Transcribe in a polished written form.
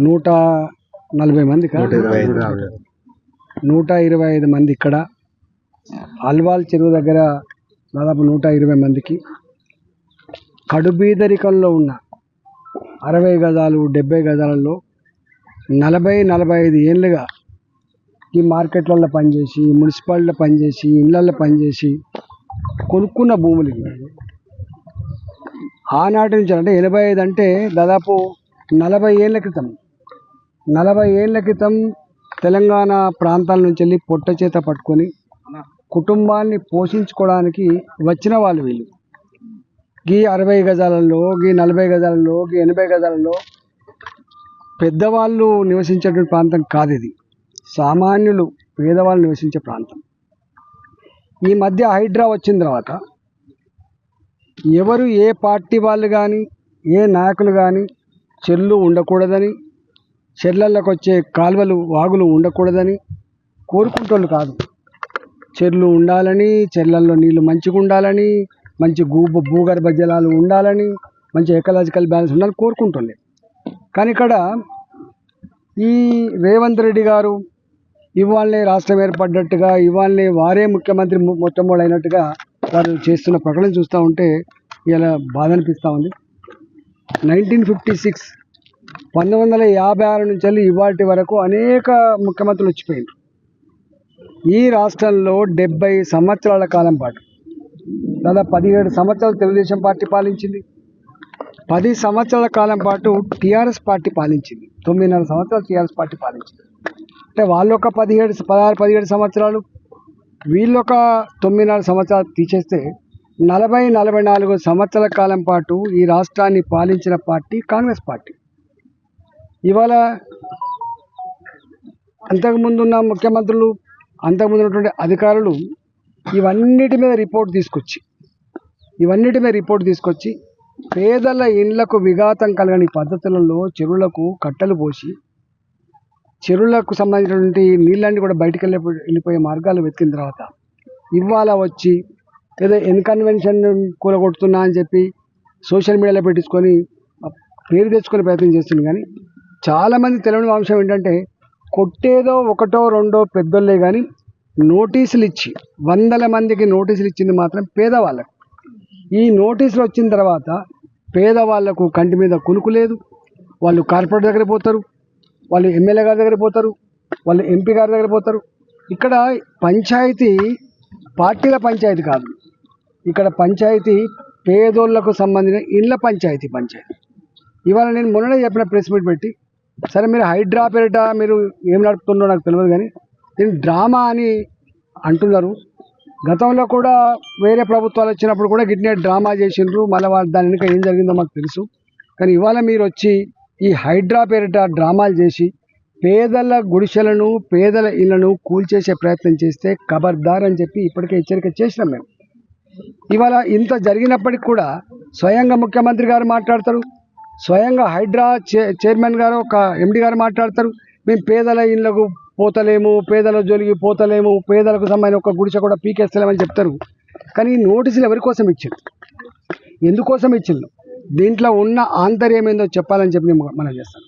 140 మంది 125 మంది ఇక్కడ అల్వాల్ చెరువు దగ్గర దాదాపు 120 మందికి కడుబీదరికంలో ఉన్న 60 గజాలు 70 గజాలలో 40-45 ఏళ్ళుగా ఈ మార్కెట్లలో పనిచేసి మున్సిపాలిటీలో పనిచేసి ఇళ్ళల్లో పనిచేసి కొనుక్కున్న భూములు ఆనాటి నుంచి అంటే 85 అంటే దాదాపు 40 ఏళ్ళ క్రితం తెలంగాణ ప్రాంతాల నుంచి వెళ్ళి పొట్ట చేత పట్టుకొని కుటుంబాన్ని పోషించుకోవడానికి వచ్చిన వాళ్ళు వీళ్ళు. ఈ 60 గజాలలో ఈ 40 గజాలలో ఈ 80 గజాలలో పెద్దవాళ్ళు నివసించేటువంటి ప్రాంతం కాదు ఇది. సామాన్యులు పేదవాళ్ళు నివసించే ప్రాంతం. ఈ మధ్య హైడ్రా వచ్చిన తర్వాత ఎవరు ఏ పార్టీ వాళ్ళు కానీ ఏ నాయకులు కానీ చెర్లు ఉండకూడదని, చెర్లలోకి వచ్చే కాలువలు వాగులు ఉండకూడదని కోరుకుంటోళ్ళు కాదు. చెర్లు ఉండాలని, చెర్లల్లో నీళ్లు మంచిగా ఉండాలని, మంచి భూగర్భ జలాలు ఉండాలని, మంచి ఎకలాజికల్ బ్యాలెన్స్ ఉండాలని కోరుకుంటోళ్ళే. కానీ ఇక్కడ ఈ రేవంత్ రెడ్డి గారు ఇవాళనే రాష్ట్రం ఏర్పడ్డట్టుగా, ఇవాళనే వారే ముఖ్యమంత్రి మొట్టమొదటి అయినట్టుగా వారు చేస్తున్న ప్రకటన చూస్తూ ఉంటే ఇలా బాధ అనిపిస్తూ ఉంది. 1956 నుంచి వెళ్ళి ఇవాటి వరకు అనేక ముఖ్యమంత్రులు వచ్చిపోయారు. ఈ రాష్ట్రంలో 70 సంవత్సరాల కాలం పాటు దాదాపు 17 సంవత్సరాలు తెలుగుదేశం పార్టీ పాలించింది. 10 సంవత్సరాల కాలం పాటు టీఆర్ఎస్ పార్టీ పాలించింది. 9.5 సంవత్సరాలు టీఆర్ఎస్ పార్టీ పాలించింది. అంటే వాళ్ళొక 17 సంవత్సరాలు, వీళ్ళొక 9.5 సంవత్సరాలు తీసేస్తే 40-44 సంవత్సరాల కాలం పాటు ఈ రాష్ట్రాన్ని పాలించిన పార్టీ కాంగ్రెస్ పార్టీ. ఇవాళ అంతకుముందున్న ముఖ్యమంత్రులు, అంతకుముందు ఉన్నటువంటి అధికారులు ఇవన్నిటి మీద రిపోర్ట్ తీసుకొచ్చి పేదల ఇండ్లకు విఘాతం కలగని పద్ధతులలో చెరువులకు కట్టలు పోసి చెరువులకు సంబంధించినటువంటి నీళ్ళన్నీ కూడా బయటకు వెళ్ళిపోయే మార్గాలు వెతికిన తర్వాత ఇవాళ వచ్చి ఏదో ఇన్కన్వెన్షన్ కూలగొడుతున్నా అని చెప్పి సోషల్ మీడియాలో పెట్టించుకొని పేరు తెచ్చుకునే ప్రయత్నం చేస్తుంది. కానీ చాలామంది తెలియని అంశం ఏంటంటే కొట్టేదో ఒకటో రెండో పెద్దోళ్ళే కానీ నోటీసులు ఇచ్చి 100 మందికి నోటీసులు ఇచ్చింది మాత్రం పేదవాళ్ళకు. ఈ నోటీసులు వచ్చిన తర్వాత పేదవాళ్లకు కంటి మీద కునుకు లేదు. వాళ్ళు కార్పొరేటర్ దగ్గర పోతారు, వాళ్ళు ఎమ్మెల్యే గారి దగ్గర పోతారు, వాళ్ళు ఎంపీ గారి దగ్గర పోతారు. ఇక్కడ పంచాయతీ పార్టీల పంచాయతీ కాదు, ఇక్కడ పంచాయతీ పేదోళ్లకు సంబంధించిన ఇళ్ళ పంచాయతీ. ఇవాళ నేను మొన్ననే చెప్పిన ప్రెస్ మీట్ పెట్టి, సరే మీరు హైడ్రా పేరిట మీరు ఏం నడుపుతుండో నాకు తెలియదు కానీ దీన్ని డ్రామా అని అంటున్నారు. గతంలో కూడా వేరే ప్రభుత్వాలు వచ్చినప్పుడు కూడా గిట్నే డ్రామా చేసిండ్రు. మళ్ళీ దాని వెనుక ఏం జరిగిందో మాకు తెలుసు. కానీ ఇవాళ మీరు వచ్చి ఈ హైడ్రా పేరిట డ్రామాలు చేసి పేదల గుడిసెలను, పేదల ఇళ్లను కూల్చేసే ప్రయత్నం చేస్తే ఖబర్దార్ అని చెప్పి ఇప్పటికే హెచ్చరిక చేసినాం మేము. ఇవాళ ఇంత జరిగినప్పటికి కూడా స్వయంగా ముఖ్యమంత్రి గారు మాట్లాడతారు, స్వయంగా హైడ్రా చైర్మన్ గారు ఒక ఎండి గారు మాట్లాడతారు, మేము పేదల ఇళ్లకు పోతలేము, పేదల జోలికి పోతలేము, పేదలకు సంబంధించిన ఒక గుడిసె కూడా పీకేస్తలేమని చెప్తారు. కానీ ఈ నోటీసులు ఎవరి కోసం ఇచ్చింది, ఎందుకోసం ఇచ్చింది, దీంట్లో ఉన్న ఆంతర్యం ఏందో చెప్పాలని చెప్పి మనం చేస్తాం.